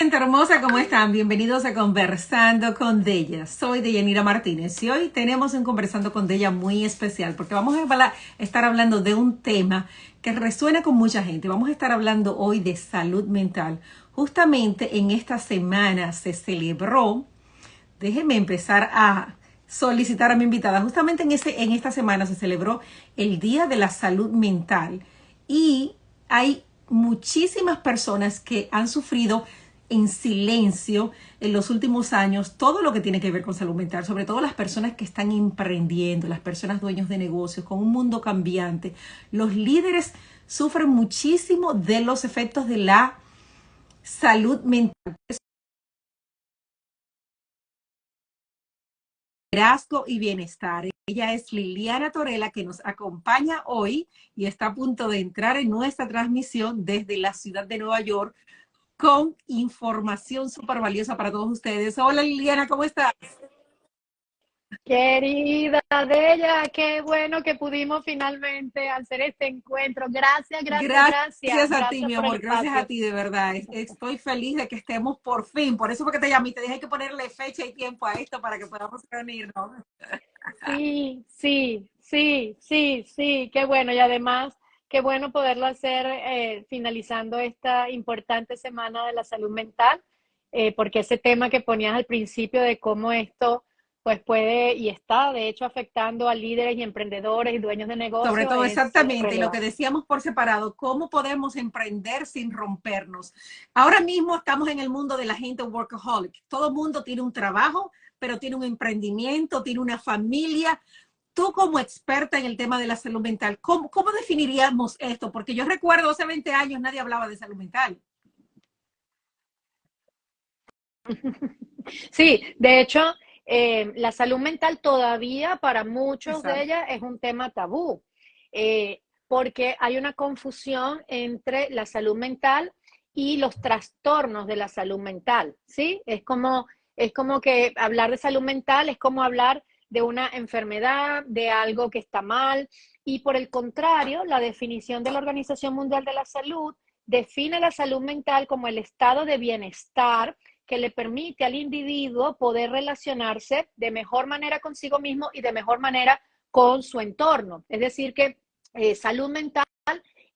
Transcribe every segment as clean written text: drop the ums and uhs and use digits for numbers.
gente hermosa, ¿cómo están? Bienvenidos a Conversando con Della. Soy Deyanira Martínez y hoy tenemos un Conversando con Della muy especial porque vamos a estar hablando de un tema que resuena con mucha gente. Vamos a estar hablando hoy de salud mental. Justamente en esta semana se celebró, déjenme empezar a solicitar a mi invitada, justamente en esta semana se celebró el Día de la Salud Mental y hay muchísimas personas que han sufrido en silencio en los últimos años todo lo que tiene que ver con salud mental, sobre todo las personas que están emprendiendo, las personas dueños de negocios, con un mundo cambiante. Los líderes sufren muchísimo de los efectos de la salud mental. Liderazgo y bienestar. Ella es Liliana Torella, que nos acompaña hoy y está a punto de entrar en nuestra transmisión desde la ciudad de Nueva York con información súper valiosa para todos ustedes. Hola Liliana, ¿cómo estás? Querida Adela, qué bueno que pudimos finalmente hacer este encuentro. Gracias, gracias, gracias. Gracias a ti, Gracias mi por el amor, gracias a espacio. ti, de verdad. Estoy feliz de que estemos por fin. Por eso porque te llamé, te dije que ponerle fecha y tiempo a esto para que podamos reunirnos. Sí, sí, sí, sí, sí, qué bueno. Y además, qué bueno poderlo hacer finalizando esta importante semana de la salud mental, porque ese tema que ponías al principio de cómo esto pues puede y está de hecho afectando a líderes y emprendedores y dueños de Sobre negocio todo, es exactamente, y lo que relevante. decíamos por separado, cómo podemos emprender sin rompernos. Ahora mismo estamos en el mundo de la gente workaholic. Todo el mundo tiene un trabajo, pero tiene un emprendimiento, tiene una familia. Tú como experta en el tema de la salud mental, ¿cómo definiríamos esto? Porque yo recuerdo hace 20 años nadie hablaba de salud mental. Sí, de hecho, la salud mental todavía para muchos de Exacto. ellas es un tema tabú, porque hay una confusión entre la salud mental y los trastornos de la salud mental, ¿sí? Es como que hablar de salud mental es como hablar de una enfermedad, de algo que está mal, y por el contrario, la definición de la Organización Mundial de la Salud define la salud mental como el estado de bienestar que le permite al individuo poder relacionarse de mejor manera consigo mismo y de mejor manera con su entorno. Es decir, que salud mental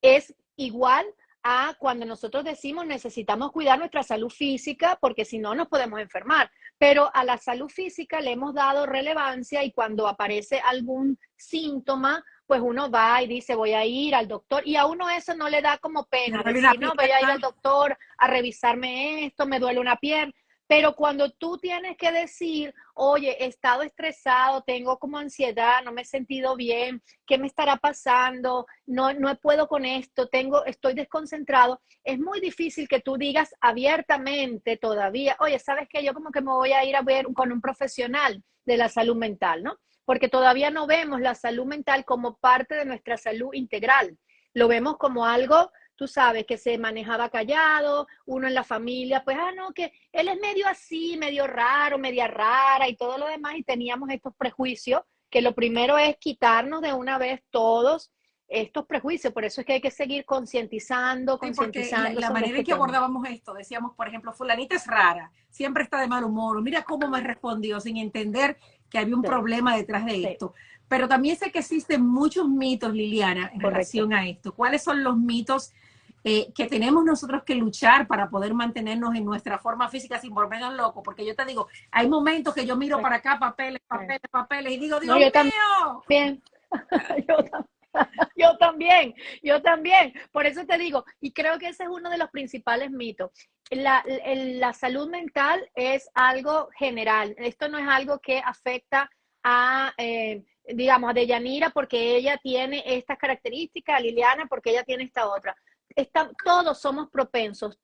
es igual a cuando nosotros decimos necesitamos cuidar nuestra salud física porque si no nos podemos enfermar. Pero a la salud física le hemos dado relevancia y cuando aparece algún síntoma, pues uno va y dice voy a ir al doctor y a uno eso no le da como Me pena duele una decir, no, voy a ir pierna. al doctor a revisarme esto, me duele una pierna. Pero cuando tú tienes que decir, oye, he estado estresado, tengo como ansiedad, no me he sentido bien, ¿qué me estará pasando? No puedo con esto, estoy desconcentrado. Es muy difícil que tú digas abiertamente todavía, oye, ¿sabes qué? Yo como que me voy a ir a ver con un profesional de la salud mental, ¿no? Porque todavía no vemos la salud mental como parte de nuestra salud integral. Lo vemos como algo, tú sabes, que se manejaba callado, uno en la familia, pues, no, que él es medio así, medio raro, media rara y todo lo demás, y teníamos estos prejuicios, que lo primero es quitarnos de una vez todos estos prejuicios, por eso es que hay que seguir concientizando, Sí, porque concientizando la sobre manera en este que tema. abordábamos esto, decíamos, por ejemplo, fulanita es rara, siempre está de mal humor, mira cómo me respondió sin entender que había un Sí, problema detrás de sí, esto. Pero también sé que existen muchos mitos, Liliana, en correcto. relación a esto. ¿Cuáles son los mitos que tenemos nosotros que luchar para poder mantenernos en nuestra forma física sin volvernos locos? Porque yo te digo, hay momentos que yo miro para acá, papeles, papeles, papeles, y digo, No, Dios yo mío. también, yo también. Yo también, yo también. Por eso te digo, y creo que ese es uno de los principales mitos. La salud mental es algo general. Esto no es algo que afecta a, digamos, a Deyanira porque ella tiene estas características, a Liliana porque ella tiene esta otra. Todos somos propensos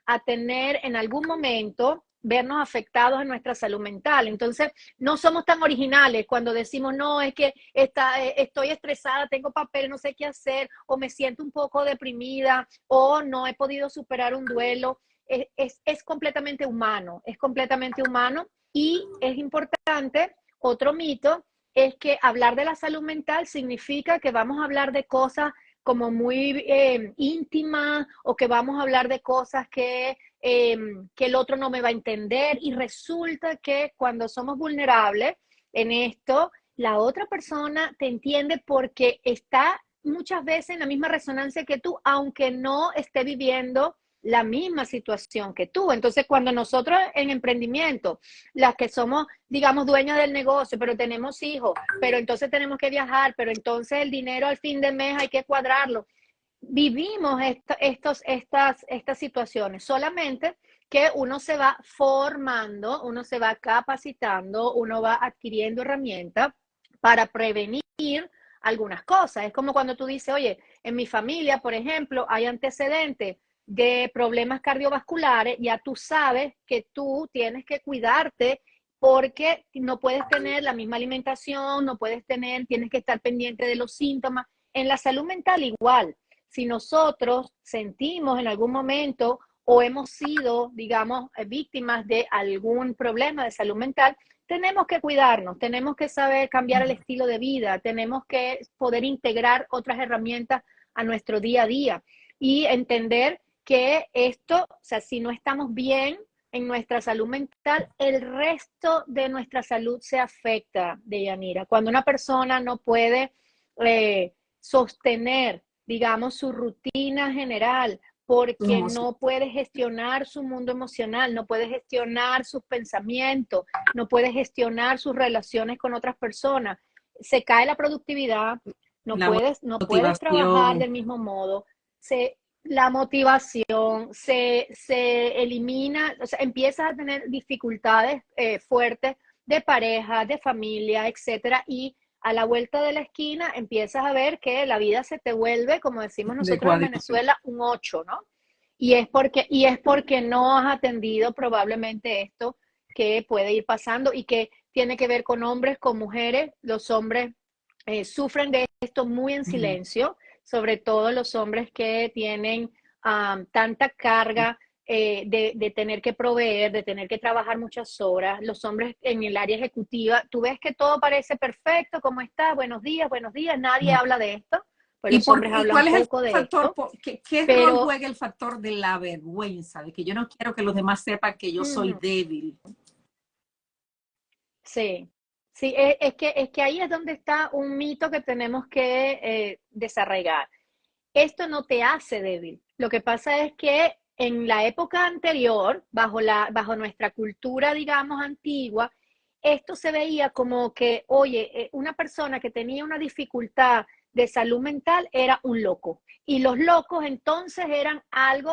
a tener en algún momento vernos afectados en nuestra salud mental. Entonces, no somos tan originales cuando decimos, no, es que estoy estresada, tengo papel, no sé qué hacer, o me siento un poco deprimida, o no he podido superar un duelo. Es completamente humano, es completamente humano y es importante, otro mito, es que hablar de la salud mental significa que vamos a hablar de cosas como muy íntima, o que vamos a hablar de cosas que el otro no me va a entender, y resulta que cuando somos vulnerables en esto, la otra persona te entiende porque está muchas veces en la misma resonancia que tú, aunque no esté viviendo la misma situación que tú. Entonces, cuando nosotros en emprendimiento, las que somos, digamos, dueñas del negocio, pero tenemos hijos, pero entonces tenemos que viajar, pero entonces el dinero al fin de mes hay que cuadrarlo, vivimos estas situaciones, solamente que uno se va formando, uno se va capacitando, uno va adquiriendo herramientas para prevenir algunas cosas. Es como cuando tú dices, oye, en mi familia, por ejemplo, hay antecedentes de problemas cardiovasculares, ya tú sabes que tú tienes que cuidarte porque no puedes tener la misma alimentación, no puedes tener, tienes que estar pendiente de los síntomas. En la salud mental igual. Si nosotros sentimos en algún momento o hemos sido, digamos, víctimas de algún problema de salud mental, tenemos que cuidarnos, tenemos que saber cambiar el estilo de vida, tenemos que poder integrar otras herramientas a nuestro día a día y entender que esto, o sea, si no estamos bien en nuestra salud mental, el resto de nuestra salud se afecta, Deyanira. Cuando una persona no puede sostener, digamos, su rutina general, porque no puede gestionar su mundo emocional, no puede gestionar sus pensamientos, no puede gestionar sus relaciones con otras personas. Se cae la productividad, no puedes trabajar del mismo modo, la motivación se elimina, o sea, empiezas a tener dificultades fuertes de pareja, de familia, etcétera, y a la vuelta de la esquina empiezas a ver que la vida se te vuelve, como decimos nosotros en Venezuela, un 8, ¿no? Y es porque no has atendido probablemente esto que puede ir pasando y que tiene que ver con hombres, con mujeres. Los hombres sufren de esto muy en silencio, sobre todo los hombres que tienen tanta carga de tener que proveer, de tener que trabajar muchas horas. Los hombres en el área ejecutiva, tú ves que todo parece perfecto, ¿cómo está? Buenos días, nadie habla de esto, pues los hombres hablan cuál es poco el de factor, esto, qué rol pero juega el factor de la vergüenza, de que yo no quiero que los demás sepan que yo soy débil? sí, sí, es que ahí es donde está un mito que tenemos que desarraigar. Esto no te hace débil. Lo que pasa es que en la época anterior, bajo nuestra cultura, digamos, antigua, esto se veía como que, oye, una persona que tenía una dificultad de salud mental era un loco. Y los locos entonces eran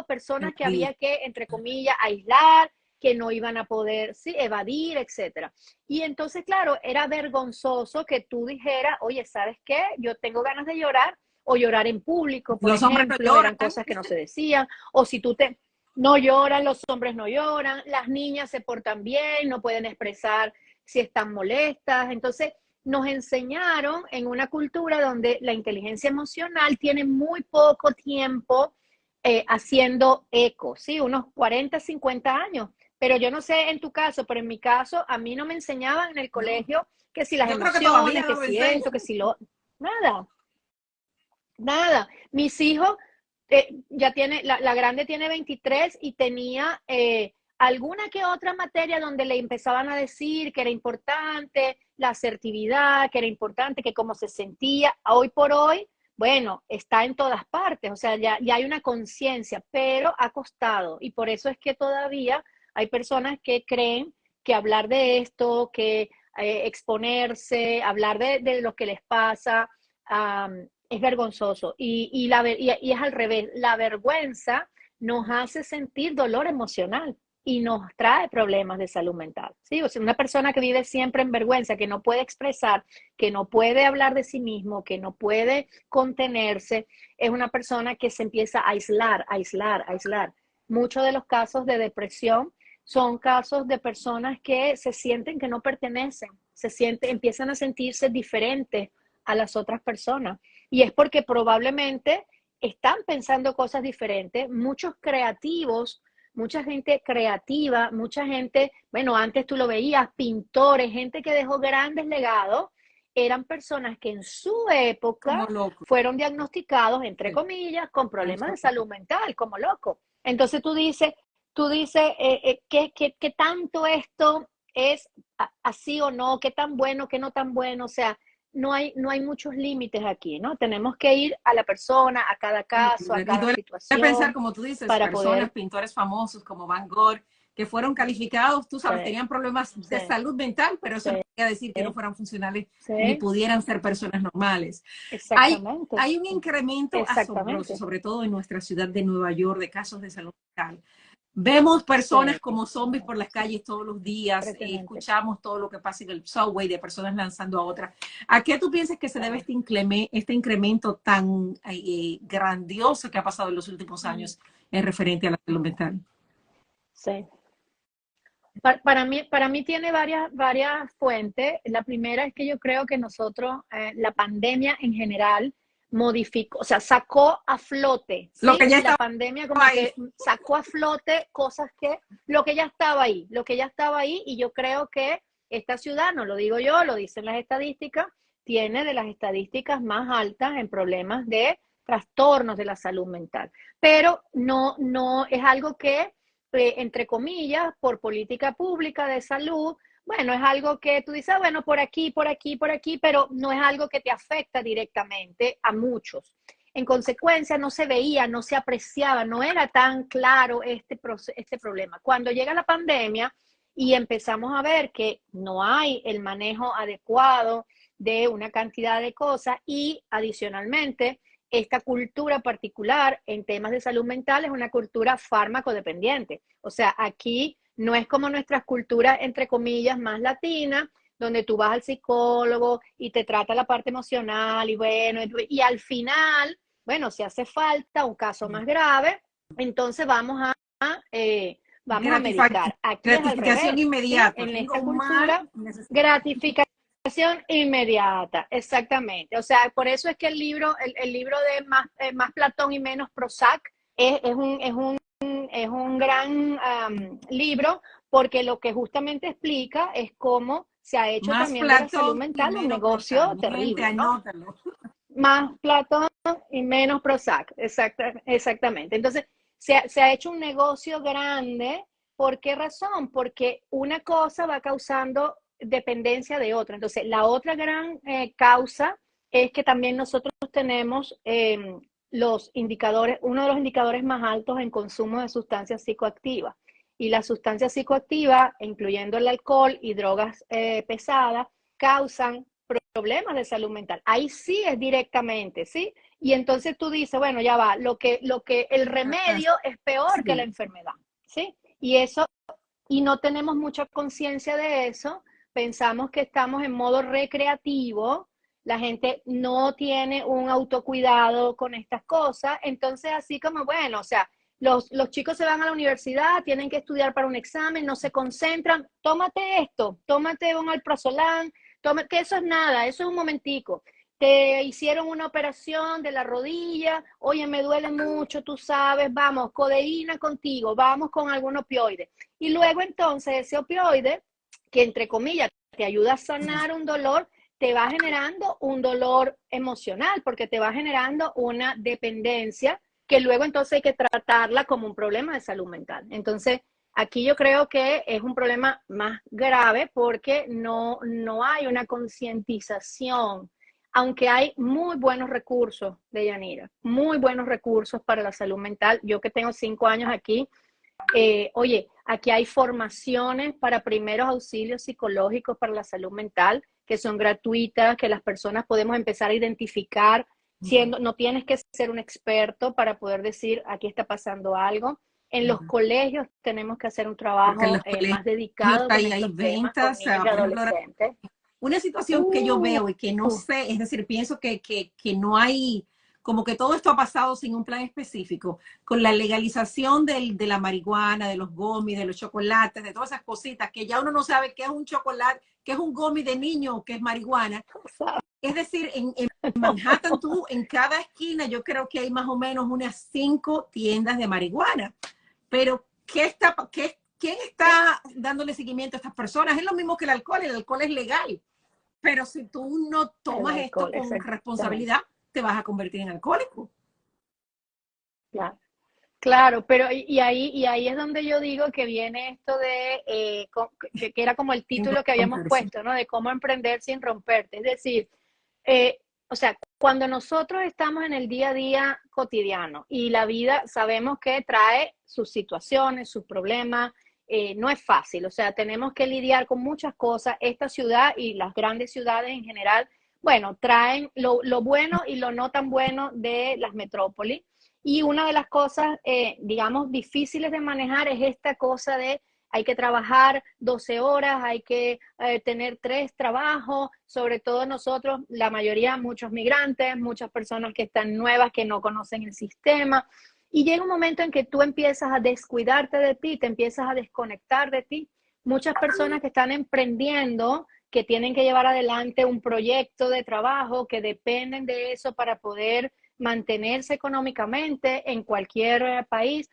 personas que había que, entre comillas, aislar, que no iban a poder, sí, evadir, etcétera. Y entonces, claro, era vergonzoso que tú dijeras, oye, ¿sabes qué? Yo tengo ganas de llorar, o llorar en público, por Los hombres no ejemplo, lloran. eran cosas que no se decían, o si tú te no lloran, los hombres no lloran, las niñas se portan bien, no pueden expresar si están molestas. Entonces, nos enseñaron en una cultura donde la inteligencia emocional tiene muy poco tiempo haciendo eco, ¿sí? Unos 40, 50 años. Pero yo no sé en tu caso, pero en mi caso, a mí no me enseñaban en el colegio que si las Yo creo que emociones, todavía que no lo si enseñan. esto, que si lo... Nada, nada. Mis hijos, ya tiene, la grande tiene 23 y tenía alguna que otra materia donde le empezaban a decir que era importante la asertividad, que era importante que cómo se sentía. Hoy por hoy, bueno, está en todas partes, o sea, ya hay una conciencia, pero ha costado. Y por eso es que todavía hay personas que creen que hablar de esto, que exponerse, hablar de lo que les pasa, es vergonzoso y es al revés. La vergüenza nos hace sentir dolor emocional y nos trae problemas de salud mental. ¿Sí? O sea, una persona que vive siempre en vergüenza, que no puede expresar, que no puede hablar de sí mismo, que no puede contenerse, es una persona que se empieza a aislar, aislar, aislar. Muchos de los casos de depresión son casos de personas que se sienten que no pertenecen, empiezan a sentirse diferentes a las otras personas. Y es porque probablemente están pensando cosas diferentes. Muchos creativos, mucha gente creativa, mucha gente, bueno, antes tú lo veías, pintores, gente que dejó grandes legados, eran personas que en su época Como loco. fueron diagnosticados, entre Sí, comillas, con problemas de exacto. salud mental, como locos. Entonces tú dices, ¿qué tanto esto es así o no? ¿Qué tan bueno, qué no tan bueno? O sea, no hay muchos límites aquí, ¿no? Tenemos que ir a la persona, a cada caso, a Y cada duele pensar, situación como tú dices, para personas, poder... pintores famosos como Van Gogh, que fueron calificados, tú sabes, Sí, tenían problemas de sí, salud mental, pero eso no sí, quiere decir que no fueran funcionales ni sí, pudieran ser personas normales. Hay, exactamente, hay un incremento asombroso, exactamente. sobre todo en nuestra ciudad de Nueva York, de casos de salud mental. Vemos personas Sí, como zombies por las calles todos los días, impresionante. escuchamos todo lo que pasa en el subway de personas lanzando a otras. ¿A qué tú piensas que se debe Sí. este incremento tan grandioso que ha pasado en los últimos Mm, años en referente a la salud mental? sí. Para mí tiene varias fuentes. La primera es que yo creo que nosotros, la pandemia en general, modificó, o sea, sacó a flote, Lo que ¿sí? ya La estaba pandemia como ahí. que sacó a flote cosas que, lo que ya estaba ahí, y yo creo que esta ciudad, no lo digo yo, lo dicen las estadísticas, tiene de las estadísticas más altas en problemas de trastornos de la salud mental. Pero no es algo que entre comillas, por política pública de salud, bueno, es algo que tú dices, bueno, por aquí, por aquí, por aquí, pero no es algo que te afecta directamente a muchos. En consecuencia, no se veía, no se apreciaba, no era tan claro este problema. Cuando llega la pandemia y empezamos a ver que no hay el manejo adecuado de una cantidad de cosas y adicionalmente esta cultura particular en temas de salud mental es una cultura fármaco-dependiente. O sea, aquí no es como nuestras culturas, entre comillas, más latinas, donde tú vas al psicólogo y te trata la parte emocional y bueno, y al final, bueno, si hace falta un caso más grave, entonces vamos a medicar. Aquí es al Gratificación revés, ¿sí? inmediata. En Tengo esta un mal, cultura, necesito. gratificación inmediata, exactamente. O sea, por eso es que el libro de más Platón y menos Prozac es un gran libro, porque lo que justamente explica es cómo se ha hecho Más también de la salud Platón y mental un menos Prozac. negocio Mi gente, terrible, ¿no? anótalo. Más Platón y menos Prozac, exactamente. Entonces, se ha hecho un negocio grande. ¿Por qué razón? Porque una cosa va causando dependencia de otra. Entonces, la otra gran causa es que también nosotros tenemos los indicadores, uno de los indicadores más altos en consumo de sustancias psicoactivas. Y las sustancias psicoactivas, incluyendo el alcohol y drogas pesadas, causan problemas de salud mental. Ahí sí es directamente, ¿sí? Y entonces tú dices, bueno, ya va, el remedio es peor que la Sí. enfermedad, ¿sí? Y no tenemos mucha conciencia de eso, pensamos que estamos en modo recreativo, la gente no tiene un autocuidado con estas cosas, entonces así como, bueno, o sea, los chicos se van a la universidad, tienen que estudiar para un examen, no se concentran, tómate esto, tómate un alprazolam, que eso es nada, eso es un momentico. Te hicieron una operación de la rodilla, oye, me duele mucho, tú sabes, vamos, codeína contigo, vamos con algún opioide. Y luego entonces ese opioide, que entre comillas te ayuda a sanar un dolor, te va generando un dolor emocional, porque te va generando una dependencia que luego entonces hay que tratarla como un problema de salud mental. Entonces, aquí yo creo que es un problema más grave porque no hay una concientización, aunque hay muy buenos recursos de Yanira, muy buenos recursos para la salud mental. Yo que tengo 5 años aquí, oye, aquí hay formaciones para primeros auxilios psicológicos para la salud mental que son gratuitas, que las personas podemos empezar a identificar, no tienes que ser un experto para poder decir aquí está pasando algo. En los colegios tenemos que hacer un Porque en trabajo los colegios más dedicado con hay estos temas, con ventas, niños y por ejemplo, ahora adolescentes. una situación que yo Uh, veo y que no sé, es decir, pienso que no hay, como que todo esto ha pasado sin un plan específico, con la legalización de la marihuana, de los gomis, de los chocolates, de todas esas cositas, que ya uno no sabe qué es un chocolate, qué es un gomi de niño o qué es marihuana. Es decir, en Manhattan, tú, en cada esquina, yo creo que hay más o menos unas 5 tiendas de marihuana. Pero, ¿quién está dándole seguimiento a estas personas? Es lo mismo que el alcohol es legal, Pero si tú no El tomas esto alcohol, con exactamente. responsabilidad, te vas a convertir en alcohólico. Claro. Claro, pero y ahí es donde yo digo que viene esto de, que era como el En título que habíamos romperse. puesto, ¿no? De cómo emprender sin romperte. Es decir, o sea, cuando nosotros estamos en el día a día cotidiano y la vida sabemos que trae sus situaciones, sus problemas, no es fácil, o sea, tenemos que lidiar con muchas cosas. Esta ciudad y las grandes ciudades en general, bueno, traen lo bueno y lo no tan bueno de las metrópolis. Y una de las cosas, digamos, difíciles de manejar es esta cosa de hay que trabajar 12 horas, hay que tener 3 trabajos, sobre todo nosotros, la mayoría, muchos migrantes, muchas personas que están nuevas, que no conocen el sistema. Y llega un momento en que tú empiezas a descuidarte de ti, te empiezas a desconectar de ti. Muchas personas que están emprendiendo, que tienen que llevar adelante un proyecto de trabajo, que dependen de eso para poder mantenerse económicamente en cualquier país.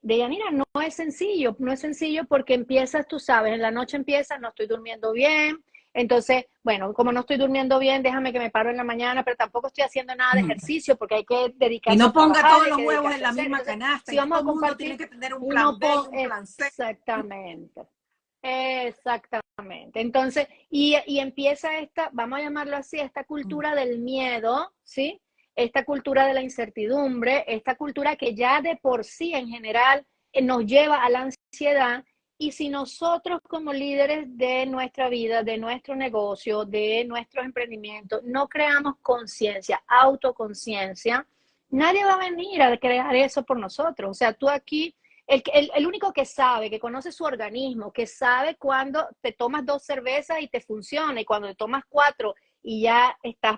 Deyanira, no es sencillo, no es sencillo porque empiezas, tú sabes, en la noche empiezas, no estoy durmiendo bien, entonces, bueno, como no estoy durmiendo bien, déjame que me paro en la mañana, pero tampoco estoy haciendo nada de ejercicio porque hay que Y dedicarse a no ponga trabajar, todos hay los que huevos dedicarse en a la hacer. misma Entonces, canasta si y que vamos todo a el mundo tiene compartir que tener un y plan no B y pon un plan C. exactamente, exactamente. Entonces, y empieza esta, vamos a llamarlo así, esta cultura del miedo, ¿sí? Esta cultura de la incertidumbre, esta cultura que ya de por sí en general nos lleva a la ansiedad. Y si nosotros como líderes de nuestra vida, de nuestro negocio, de nuestros emprendimientos, no creamos conciencia, autoconciencia, nadie va a venir a crear eso por nosotros. O sea, tú aquí, el único que sabe, que conoce su organismo, que sabe cuando te tomas 2 cervezas y te funciona y cuando te tomas 4 y ya estás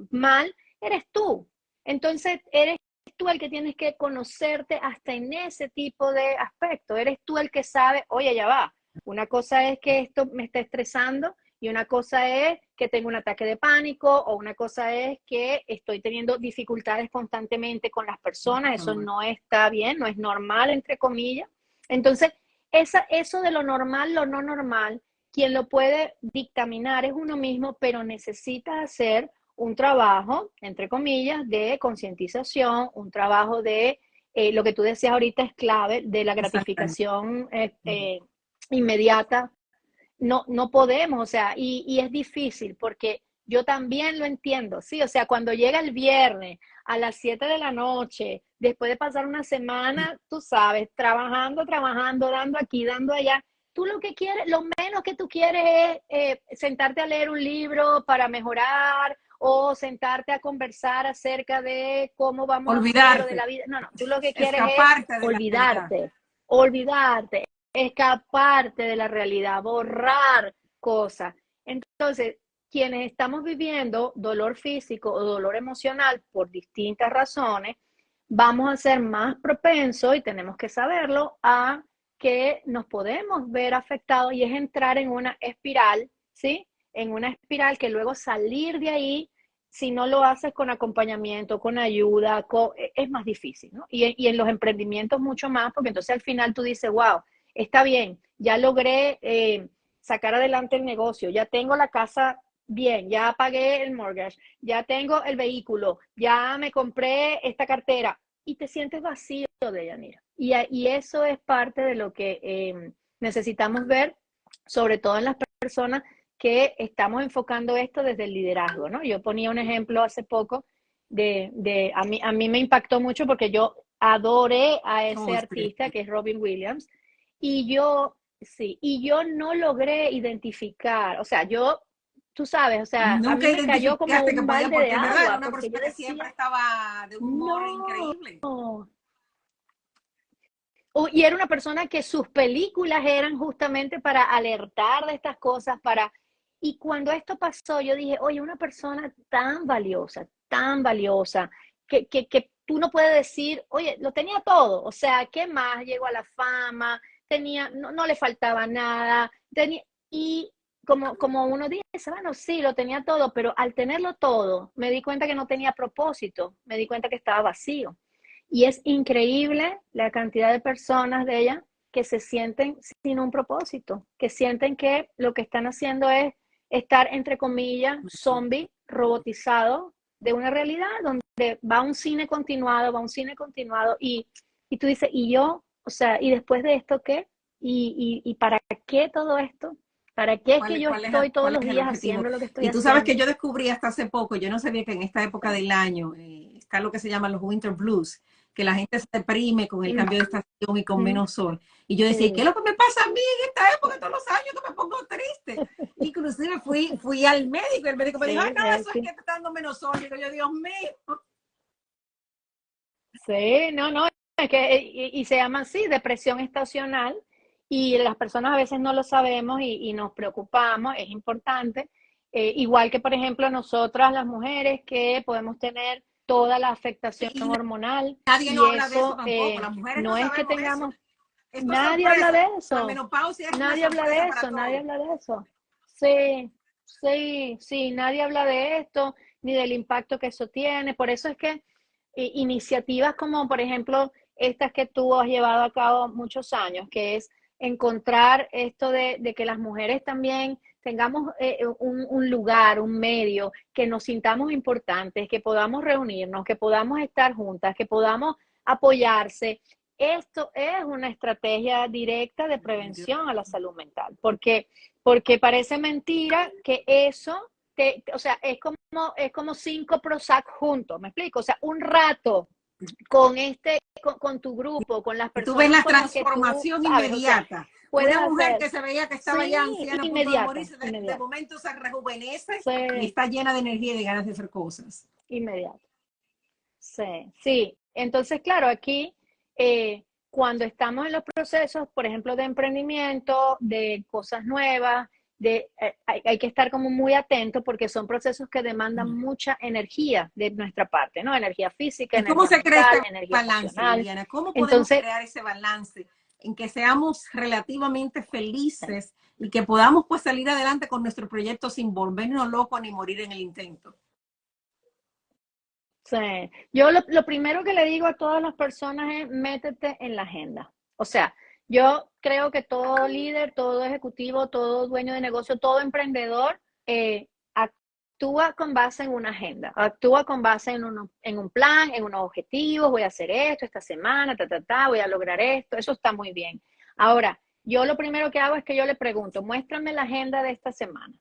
mal, eres tú. Entonces, eres tú el que tienes que conocerte hasta en ese tipo de aspecto. Eres tú el que sabe, oye, ya va. Una cosa es que esto me está estresando y una cosa es que tengo un ataque de pánico o una cosa es que estoy teniendo dificultades constantemente con las personas. Eso no está bien, no es normal, entre comillas. Entonces, eso de lo normal, lo no normal, quien lo puede dictaminar es uno mismo, pero necesita hacer un trabajo, entre comillas, de concientización, un trabajo de lo que tú decías ahorita es clave, de la Exactamente. gratificación inmediata. No, no podemos, o sea, y es difícil porque yo también lo entiendo, sí, o sea, cuando llega el viernes a las 7 de la noche, después de pasar una semana, tú sabes, trabajando, trabajando, dando aquí, dando allá, tú lo que quieres, lo menos que tú quieres es sentarte a leer un libro para mejorar o sentarte a conversar acerca de cómo vamos a hacer o de Olvidarte, la vida. No, no, tú lo que quieres es escaparte de la realidad. olvidarte, olvidarte, escaparte de la realidad, borrar cosas. Entonces, quienes estamos viviendo dolor físico o dolor emocional por distintas razones, vamos a ser más propensos, y tenemos que saberlo, a que nos podemos ver afectados y es entrar en una espiral, ¿sí? En una espiral que luego salir de ahí, si no lo haces con acompañamiento, con ayuda, es más difícil, ¿no? Y en los emprendimientos mucho más, porque entonces al final tú dices, wow, está bien, ya logré sacar adelante el negocio, ya tengo la casa bien, ya pagué el mortgage, ya tengo el vehículo, ya me compré esta cartera y te sientes vacío de Yanira. Y eso es parte de lo que necesitamos ver, sobre todo en las personas que estamos enfocando esto desde el liderazgo, ¿no? Yo ponía un ejemplo hace poco a mí me impactó mucho porque yo adoré a ese Oh, artista sí. que es Robin Williams y yo, sí, y yo no logré identificar, o sea, yo, tú sabes, o sea, a Nunca mí me cayó como identificaste que un podía, balde de porque en verdad era agua, una porque yo persona que siempre decía, estaba de un humor no, increíble. y era una persona que sus películas eran justamente para alertar de estas cosas, para... Y cuando esto pasó, yo dije, oye, una persona tan valiosa, que tú no puedes decir, oye, lo tenía todo, o sea, ¿qué más? Llegó a la fama, tenía, no, no le faltaba nada, tenía, y como uno dice, bueno, sí, lo tenía todo, pero al tenerlo todo, me di cuenta que no tenía propósito, me di cuenta que estaba vacío. Y es increíble la cantidad de personas de ella que se sienten sin un propósito, que sienten que lo que están haciendo es estar, entre comillas, zombie, robotizado de una realidad donde va un cine continuado, y tú dices, ¿y yo? O sea, ¿y después de esto qué? ¿Y para qué todo esto? ¿Para qué es que yo estoy todos cuál los es el días objetivo? haciendo lo que estoy Y tú sabes que haciendo? yo descubrí hasta hace poco, yo no sabía que en esta época del año está lo que se llama los winter blues, que la gente se deprime con el cambio de estación y con menos sol. Y yo decía, ¿qué es Sí. lo que me pasa a mí en esta época todos los años que me pongo triste? Inclusive fui al médico y el médico me dijo, ah, Sí, no, eso es sí. que te está dando menos sol. Y digo yo, Dios mío. Sí, no, no, es que, y se llama así, depresión estacional, y las personas a veces no lo sabemos y nos preocupamos, es importante. Igual que, por ejemplo, nosotras las mujeres que podemos tener toda la afectación Y hormonal, nadie y no habla de eso eso tampoco, las mujeres no no es que sabemos eso. tengamos, Esto es nadie habla sorpresa. de La eso, menopausia es una nadie habla sorpresa de para eso, nadie todos. habla de eso. Sí, sí, sí, nadie habla de esto, ni del impacto que eso tiene. Por eso es que iniciativas como, por ejemplo, estas que tú has llevado a cabo muchos años, que es encontrar esto de que las mujeres también tengamos un lugar, un medio, que nos sintamos importantes, que podamos reunirnos, que podamos estar juntas, que podamos apoyarse. Esto es una estrategia directa de prevención a la salud mental, porque parece mentira que eso, o sea, es como 5 Prozac juntos, ¿me explico? O sea, un rato con tu grupo, con las Y tú ves personas la con las que tú transformación sabes, o sea, inmediata. puedes Una mujer hacer, que se veía que estaba ya sí, anciana a punto de inmediata, morirse, de inmediata, momento se rejuvenece y sí, está llena de energía y de ganas de hacer cosas. inmediata, sí, sí. Entonces, claro, aquí, cuando estamos en los procesos, por ejemplo, de emprendimiento, de cosas nuevas, hay que estar como muy atentos porque son procesos que demandan mucha energía de nuestra parte, ¿no? Energía física, ¿Y cómo energía se crea mental, este energía balance, emocional. Liliana? ¿Cómo podemos Entonces, crear ese balance en que seamos relativamente felices y que podamos pues salir adelante con nuestro proyecto sin volvernos locos ni morir en el intento? sí. Yo lo primero que le digo a todas las personas es métete en la agenda. O sea, yo creo que todo líder, todo ejecutivo, todo dueño de negocio, todo emprendedor actúa con base en una agenda, actúa con base en un plan, en unos objetivos, voy a hacer esto esta semana, voy a lograr esto, eso está muy bien. Ahora, yo lo primero que hago es que yo le pregunto, muéstrame la agenda de esta semana.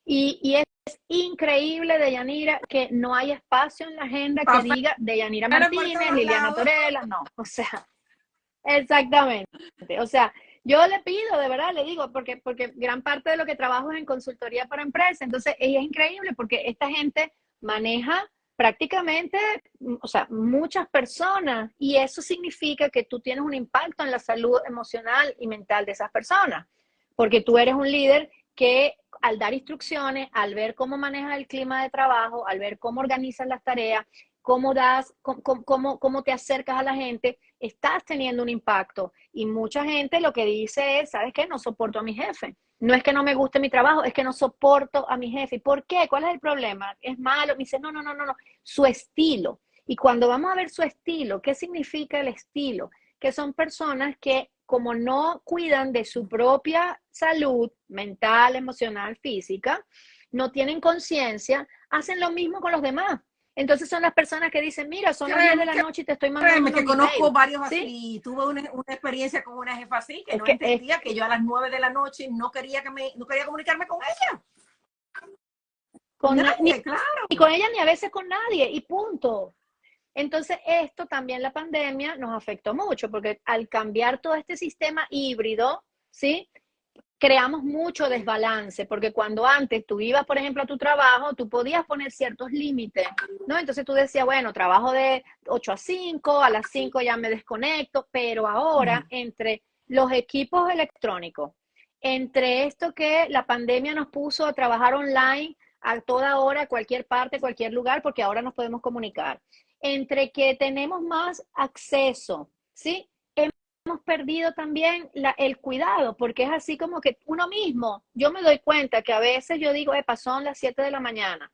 Y es increíble, Deyanira, que no hay espacio en la agenda que Papel diga Deyanira por Martínez, todos Liliana lados. Torela, no, o sea, exactamente. O sea, yo le pido, de verdad, le digo, porque gran parte de lo que trabajo es en consultoría para empresas, entonces es increíble porque esta gente maneja prácticamente, o sea, muchas personas y eso significa que tú tienes un impacto en la salud emocional y mental de esas personas, porque tú eres un líder que al dar instrucciones, al ver cómo manejas el clima de trabajo, al ver cómo organizas las tareas, cómo te acercas a la gente, estás teniendo un impacto. Y mucha gente lo que dice es, ¿sabes qué? No soporto a mi jefe. No es que no me guste mi trabajo, es que no soporto a mi jefe. ¿Por qué? ¿Cuál es el problema? ¿Es malo? Me dice, no, no, no, no, no. Su estilo. Y cuando vamos a ver su estilo, ¿qué significa el estilo? Que son personas que como no cuidan de su propia salud mental, emocional, física, no tienen conciencia, hacen lo mismo con los demás. Entonces son las personas que dicen, mira, son las 10 de Créeme, la noche y te estoy mandando créeme que unos conozco emails, varios ¿sí? así. Tuve una experiencia con una jefa así que Es no que es entendía que yo a las 9 de la noche no quería comunicarme con ella. con, Nadie, claro. ni con ella ni a veces con nadie, y punto. Entonces, esto también la pandemia nos afectó mucho, porque al cambiar todo este sistema híbrido, ¿sí? Creamos mucho desbalance, porque cuando antes tú ibas, por ejemplo, a tu trabajo, tú podías poner ciertos límites, ¿no? Entonces tú decías, bueno, trabajo de 8 a 5, a las 5 ya me desconecto, pero ahora entre los equipos electrónicos, entre esto que la pandemia nos puso a trabajar online a toda hora, cualquier parte, cualquier lugar, porque ahora nos podemos comunicar, entre que tenemos más acceso, ¿sí? Hemos perdido también el cuidado, porque es así como que uno mismo, yo me doy cuenta que a veces yo digo, epa, son las 7 de la mañana.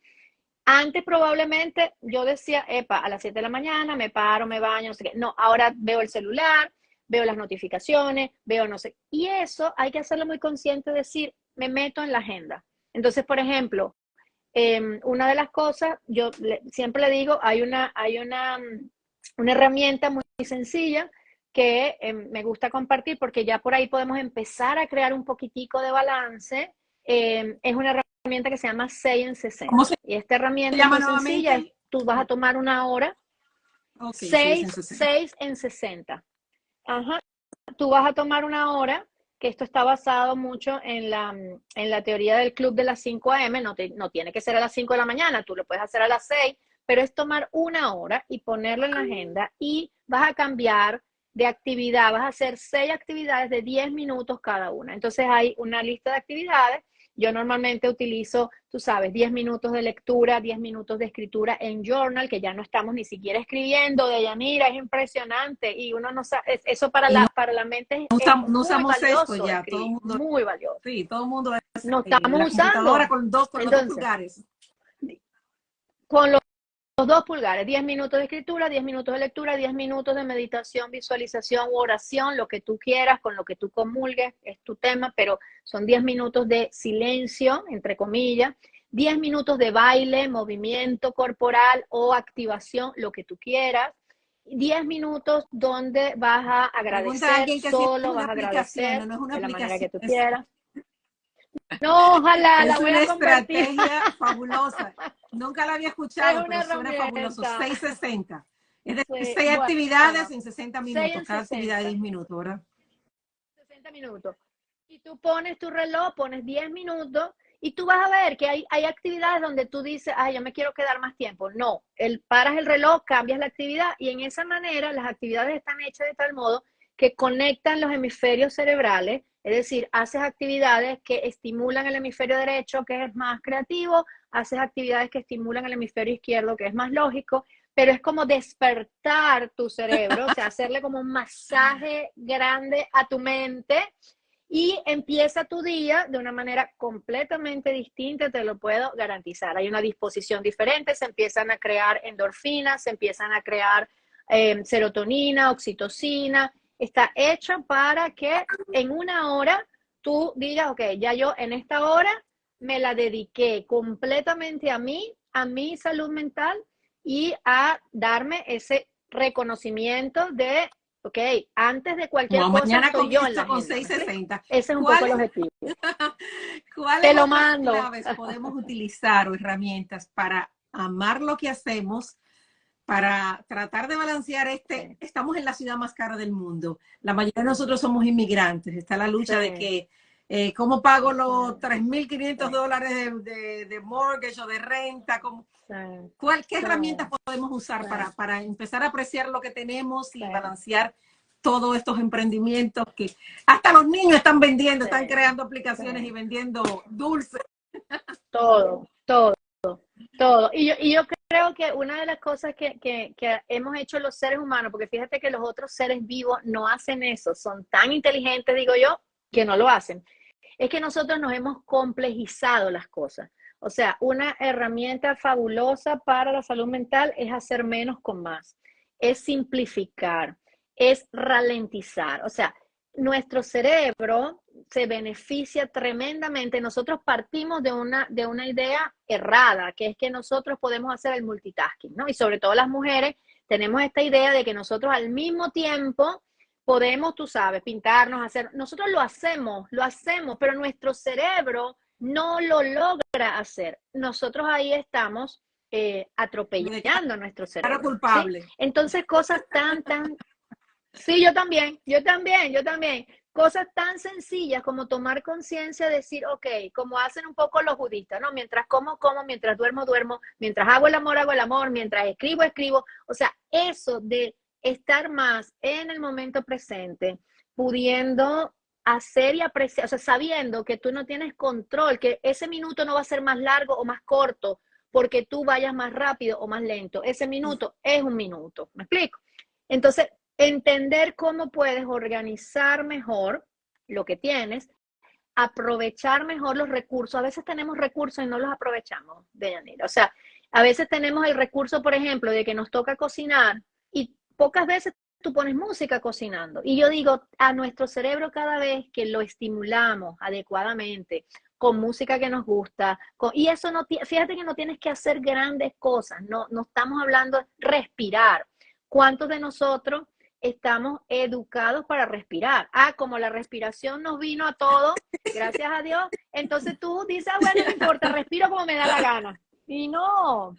Antes probablemente yo decía, epa, a las 7 de la mañana me paro, me baño, no sé qué. No, ahora veo el celular, veo las notificaciones, veo no sé. Y eso hay que hacerlo muy consciente, decir, me meto en la agenda. Entonces, por ejemplo, una de las cosas, siempre le digo, una herramienta muy sencilla que me gusta compartir porque ya por ahí podemos empezar a crear un poquitico de balance. Es una herramienta que se llama 6 en 60. ¿Cómo se Y esta herramienta es llama muy sencilla. nuevamente? Tú vas a tomar una hora, Ok, 6 en 60. 6 en 60. Ajá. Tú vas a tomar una hora, que esto está basado mucho en la teoría del club de las 5 a.m., no tiene que ser a las 5 de la mañana, tú lo puedes hacer a las 6, pero es tomar una hora y ponerlo en la agenda y vas a cambiar de actividad, vas a hacer 6 actividades de 10 minutos cada una. Entonces hay una lista de actividades. Yo normalmente utilizo, tú sabes, 10 minutos de lectura, 10 minutos de escritura en journal, que ya no estamos ni siquiera escribiendo, Deyanira, es impresionante, y uno no sabe, eso para Y no, la mente es no muy usamos esto valioso ya, todo el escribir, mundo, muy valioso. sí, todo el mundo es No la estamos computadora usando. con los dos Entonces, pulgares. con los 2 pulgares, 10 minutos de escritura, 10 minutos de lectura, 10 minutos de meditación, visualización u oración, lo que tú quieras, con lo que tú comulgues, es tu tema, pero son 10 minutos de silencio, entre comillas, 10 minutos de baile, movimiento corporal o activación, lo que tú quieras, 10 minutos donde vas a Pregunta a agradecer, alguien que si es solo una vas a aplicación, agradecer no es una de la manera aplicación, que tú quieras. No, ojalá la es voy una a convertir. estrategia fabulosa. Nunca la había Es escuchado, una pero suena fabuloso. herramienta. 6:60. Es decir, Sí, 6 actividades bueno, en 60 6 minutos, en cada actividad de 60. 10 minutos, ¿verdad? 60 minutos. Y tú pones tu reloj, pones 10 minutos y tú vas a ver que hay actividades donde tú dices, ay, yo me quiero quedar más tiempo. No, paras el reloj, cambias la actividad y en esa manera las actividades están hechas de tal modo que conectan los hemisferios cerebrales, es decir, haces actividades que estimulan el hemisferio derecho, que es más creativo, haces actividades que estimulan el hemisferio izquierdo, que es más lógico, pero es como despertar tu cerebro, o sea, hacerle como un masaje grande a tu mente y empieza tu día de una manera completamente distinta, te lo puedo garantizar. Hay una disposición diferente, se empiezan a crear endorfinas, se empiezan a crear serotonina, oxitocina. Está hecha para que en una hora tú digas, ok, ya yo en esta hora me la dediqué completamente a mi salud mental y a darme ese reconocimiento de, ok, antes de cualquier Como cosa mañana estoy yo en la comienzo con agenda, ¿me explico? 6:60. Ese es un poco el ¿Cuáles, objetivo. cuáles Te lo otras mando. claves podemos utilizar o herramientas para amar lo que hacemos, para tratar de balancear Sí, estamos en la ciudad más cara del mundo, la mayoría de nosotros somos inmigrantes, está la lucha de sí, que cómo pago sí, los $3,500 sí, de mortgage o de renta, sí, ¿qué sí, herramientas podemos usar sí, para empezar a apreciar lo que tenemos y sí, balancear todos estos emprendimientos que hasta los niños están vendiendo, están sí, creando aplicaciones y sí. vendiendo dulces? Todo, todo, todo. Y yo creo que una de las cosas que hemos hecho los seres humanos, porque fíjate que los otros seres vivos no hacen eso, son tan inteligentes, digo yo, que no lo hacen. Es que nosotros nos hemos complejizado las cosas. O sea, una herramienta fabulosa para la salud mental es hacer menos con más, es simplificar, es ralentizar. O sea, nuestro cerebro se beneficia tremendamente. Nosotros partimos de una idea errada, que es que nosotros podemos hacer el multitasking, ¿no? Y sobre todo las mujeres tenemos esta idea de que nosotros al mismo tiempo podemos, tú sabes, pintarnos, nosotros lo hacemos, pero nuestro cerebro no lo logra hacer. Nosotros ahí estamos Me atropellando a nuestro declaro cerebro, ¿sí? culpable. Entonces, cosas tan, sí, yo también. Cosas tan sencillas como tomar conciencia, decir, ok, como hacen un poco los budistas, ¿no? Mientras como, como, mientras duermo, duermo, mientras hago el amor, mientras escribo, escribo. O sea, eso de estar más en el momento presente, pudiendo hacer y apreciar, o sea, sabiendo que tú no tienes control, que ese minuto no va a ser más largo o más corto, porque tú vayas más rápido o más lento. Ese minuto es un minuto, ¿me explico? Entonces, entender cómo puedes organizar mejor lo que tienes, aprovechar mejor los recursos. A veces tenemos recursos y no los aprovechamos, Deyanira. O sea, a veces tenemos el recurso, por ejemplo, de que nos toca cocinar y pocas veces tú pones música cocinando. Y yo digo, a nuestro cerebro cada vez que lo estimulamos adecuadamente, con música que nos gusta, y eso no, fíjate que no tienes que hacer grandes cosas, no estamos hablando de respirar. ¿Cuántos de nosotros estamos educados para respirar? Ah, como la respiración nos vino a todos, gracias a Dios, entonces tú dices, ah, bueno, no importa, respiro como me da la gana. Y no,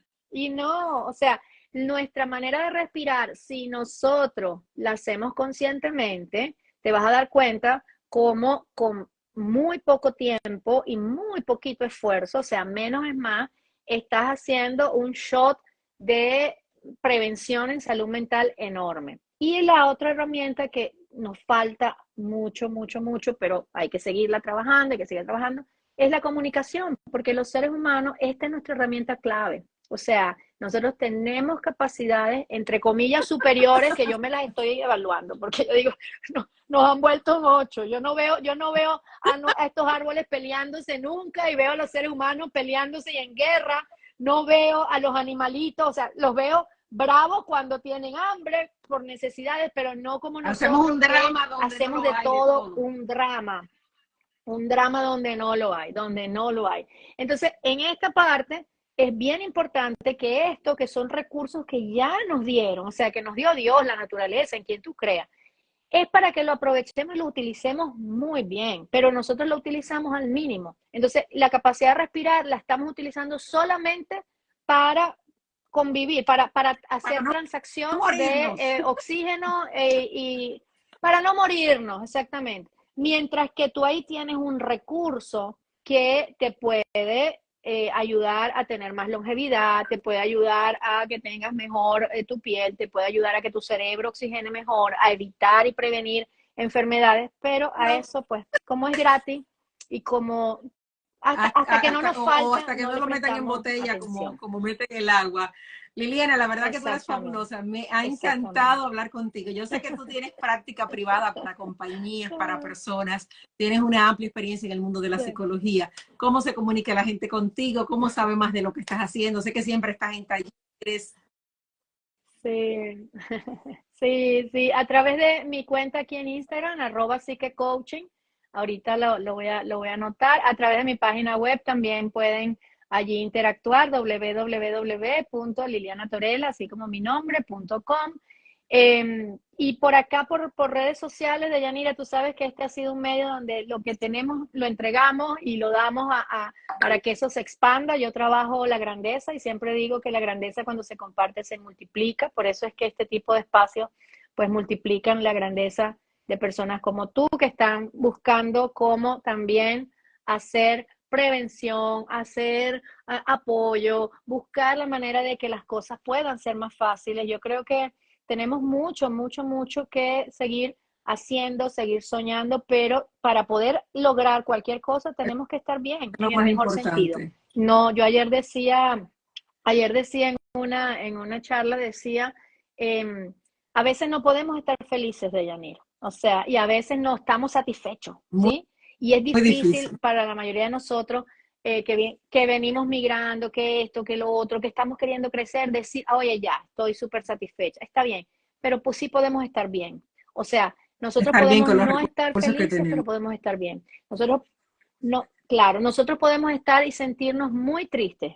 o sea, nuestra manera de respirar, si nosotros la hacemos conscientemente, te vas a dar cuenta cómo con muy poco tiempo y muy poquito esfuerzo, o sea, menos es más, estás haciendo un shot de prevención en salud mental enorme. Y la otra herramienta que nos falta mucho, mucho, mucho, pero hay que seguirla trabajando, hay que seguir trabajando, es la comunicación, porque los seres humanos, esta es nuestra herramienta clave. O sea, nosotros tenemos capacidades, entre comillas, superiores, que yo me las estoy evaluando, porque yo digo, no, nos han vuelto un 8. Yo no veo a estos árboles peleándose nunca y veo a los seres humanos peleándose y en guerra. No veo a los animalitos, o sea, los veo bravos cuando tienen hambre por necesidades, pero no como nosotros. Hacemos un drama donde hacemos no lo de hay, todo, de todo un drama donde no lo hay, Entonces, en esta parte es bien importante que esto, que son recursos que ya nos dieron, o sea, que nos dio Dios, la naturaleza, en quien tú creas, es para que lo aprovechemos y lo utilicemos muy bien, pero nosotros lo utilizamos al mínimo. Entonces, la capacidad de respirar la estamos utilizando solamente para convivir, para hacer transacción de oxígeno y para no morirnos, exactamente. Mientras que tú ahí tienes un recurso que te puede ayudar a tener más longevidad, te puede ayudar a que tengas mejor tu piel, te puede ayudar a que tu cerebro oxigene mejor, a evitar y prevenir enfermedades, pero a eso, pues, como es gratis y como hasta que no nos falta, o hasta que no lo metan en botella como meten el agua. Liliana, la verdad que tú eres fabulosa. Me ha encantado hablar contigo. Yo sé que tú tienes práctica privada para compañías, para personas. Tienes una amplia experiencia en el mundo de la psicología. ¿Cómo se comunica la gente contigo? ¿Cómo sabe más de lo que estás haciendo? Sé que siempre estás en talleres. Sí, sí. A través de mi cuenta aquí en Instagram, @psiquecoaching. Ahorita lo voy a anotar. A través de mi página web también pueden allí interactuar, www.lilianatorella, así como mi nombre.com. Y por acá, por redes sociales de Yanira, tú sabes que este ha sido un medio donde lo que tenemos lo entregamos y lo damos para que eso se expanda. Yo trabajo la grandeza y siempre digo que la grandeza cuando se comparte se multiplica. Por eso es que este tipo de espacios pues multiplican la grandeza de personas como tú que están buscando cómo también hacer prevención, hacer apoyo, buscar la manera de que las cosas puedan ser más fáciles. Yo creo que tenemos mucho, mucho, mucho que seguir haciendo, seguir soñando, pero para poder lograr cualquier cosa tenemos que estar bien, Lo en el más mejor importante. sentido. No, yo ayer decía en una charla, decía, a veces no podemos estar felices, Deyanira, o sea, y a veces no estamos satisfechos, ¿sí? Y es difícil para la mayoría de nosotros que venimos migrando, que esto, que lo otro, que estamos queriendo crecer, decir, oye, ya, estoy súper satisfecha, está bien, pero pues sí podemos estar bien. O sea, nosotros Estar bien podemos con los no estar recursos que felices, pero tenemos. podemos estar bien. Nosotros, no, claro, nosotros podemos estar y sentirnos muy tristes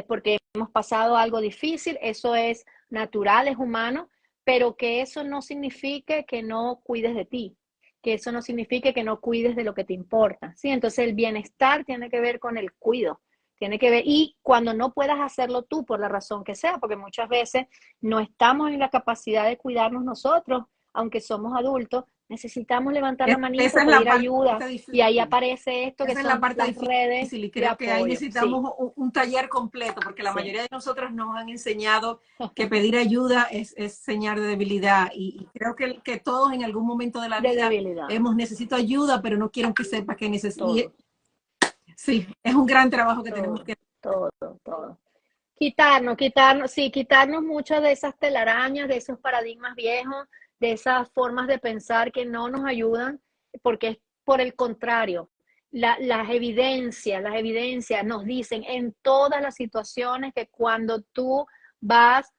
porque hemos pasado algo difícil, eso es natural, es humano, pero que eso no signifique que no cuides de ti, que eso no signifique que no cuides de lo que te importa, ¿sí? Entonces el bienestar tiene que ver con el cuido, tiene que ver, y cuando no puedas hacerlo tú por la razón que sea, porque muchas veces no estamos en la capacidad de cuidarnos nosotros, aunque somos adultos, necesitamos levantar la manito, Esa es la pedir parte ayuda, y ahí difícil. aparece esto que Esa es la son parte las redes difícil y de creo que ahí apoyo. Sí, necesitamos un taller completo porque la sí. mayoría de nosotros nos han enseñado que pedir ayuda es señal de debilidad y creo que todos en algún momento de la De vida debilidad, necesito ayuda, pero no quiero que sepa que necesito. todo, Sí, es un gran trabajo que tenemos todo, que todo, todo. Sí, quitarnos muchas de esas telarañas, de esos paradigmas viejos, de esas formas de pensar que no nos ayudan, porque es por el contrario. Las evidencias nos dicen en todas las situaciones que cuando tú vas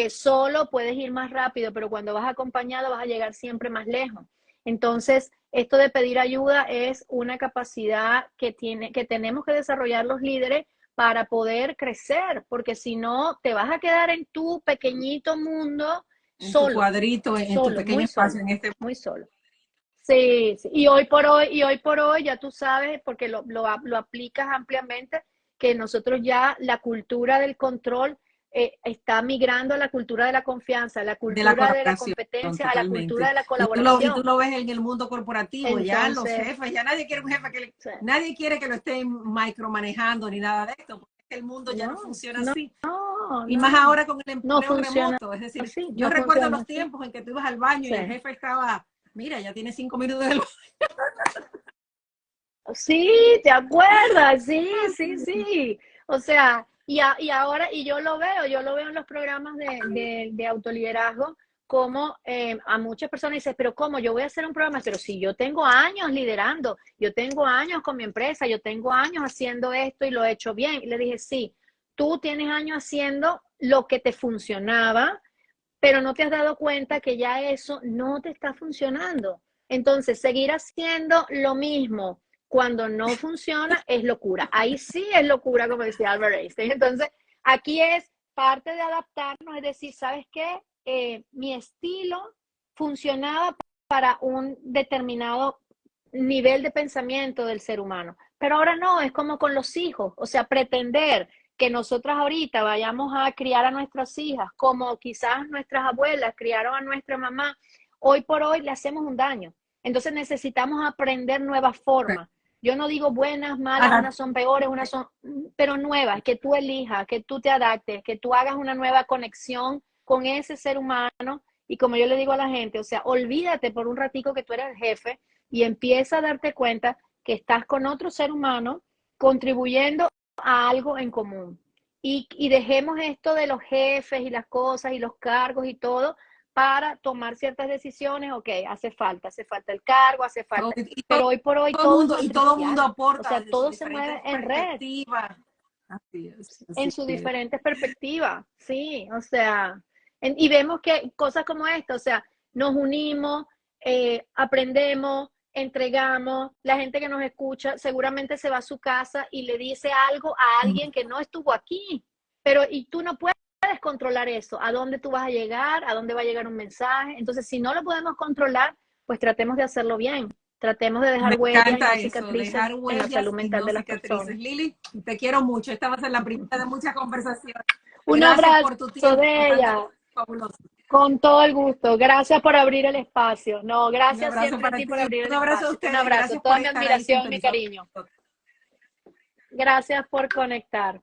solo puedes ir más rápido, pero cuando vas acompañado vas a llegar siempre más lejos. Entonces, esto de pedir ayuda es una capacidad que tenemos que desarrollar los líderes para poder crecer, porque si no, te vas a quedar en tu pequeñito mundo En solo. tu cuadrito, en tu pequeño espacio, en este. Muy solo. Sí, sí. Y hoy por hoy, ya tú sabes, porque lo aplicas ampliamente, que nosotros ya la cultura del control está migrando a la cultura de la confianza, a la De la cultura de la colaboración, competencia, a la cultura totalmente. de la Y tú colaboración. lo ves en el mundo corporativo, ya los Entonces, jefes, ya nadie quiere un jefe sí. nadie quiere que lo estén micromanejando ni nada de esto, porque el mundo ya no No, funciona no, así. no, Y más no. ahora con el No empleo funciona remoto, es decir, así, yo no recuerdo funciona los así. tiempos en que tú ibas al baño Sí. y el jefe estaba, mira, ya tiene 5 minutos del baño. Sí, ¿te acuerdas? Sí, sí, sí. O sea, y ahora, y yo lo veo en los programas de autoliderazgo, como a muchas personas dicen, pero ¿cómo? Yo voy a hacer un programa, pero si yo tengo años liderando, yo tengo años con mi empresa, yo tengo años haciendo esto y lo he hecho bien. Y le dije, sí, tú tienes años haciendo lo que te funcionaba, pero no te has dado cuenta que ya eso no te está funcionando. Entonces, seguir haciendo lo mismo cuando no funciona es locura. Ahí sí es locura, como decía Albert Einstein. Entonces, aquí es parte de adaptarnos, es decir, ¿sabes qué? Mi estilo funcionaba para un determinado nivel de pensamiento del ser humano, pero ahora no, es como con los hijos, o sea, pretender que nosotras ahorita vayamos a criar a nuestras hijas como quizás nuestras abuelas criaron a nuestra mamá, hoy por hoy le hacemos un daño. Entonces necesitamos aprender nuevas formas. Yo no digo buenas, malas, unas son peores, unas son, pero nuevas, que tú elijas, que tú te adaptes, que tú hagas una nueva conexión con ese ser humano. Y como yo le digo a la gente, o sea, olvídate por un ratico que tú eres el jefe y empieza a darte cuenta que estás con otro ser humano contribuyendo a algo en común. Y dejemos esto de los jefes y las cosas y los cargos y todo para tomar ciertas decisiones. Ok, hace falta el cargo, hace falta, pero hoy por hoy todo es Todo mundo matricial, o aporta sea, desde sus todo se mueve diferentes en red, perspectivas. Así es, en así sus es. diferentes perspectivas, sí, o sea, y vemos que cosas como esta, o sea, nos unimos, aprendemos, entregamos, la gente que nos escucha seguramente se va a su casa y le dice algo a alguien que no estuvo aquí, pero y tú no puedes controlar eso, a dónde tú vas a llegar, a dónde va a llegar un mensaje, entonces si no lo podemos controlar, pues tratemos de hacerlo bien. Tratemos de dejar Me huellas y encanta no eso, cicatrices dejar en la huellas salud y mental no de las cicatrices. personas. Lili, te quiero mucho. Esta va a ser la primera de muchas conversaciones. Un Gracias abrazo por tu tiempo, de totalmente ella. fabuloso. Con todo el gusto. Gracias por abrir el espacio. No, Un gracias abrazo siempre a para ti ti, por abrir el un abrazo a espacio. Un ustedes. abrazo. Gracias por Toda mi estar ahí admiración, mi sintonizados. cariño. Gracias por conectar.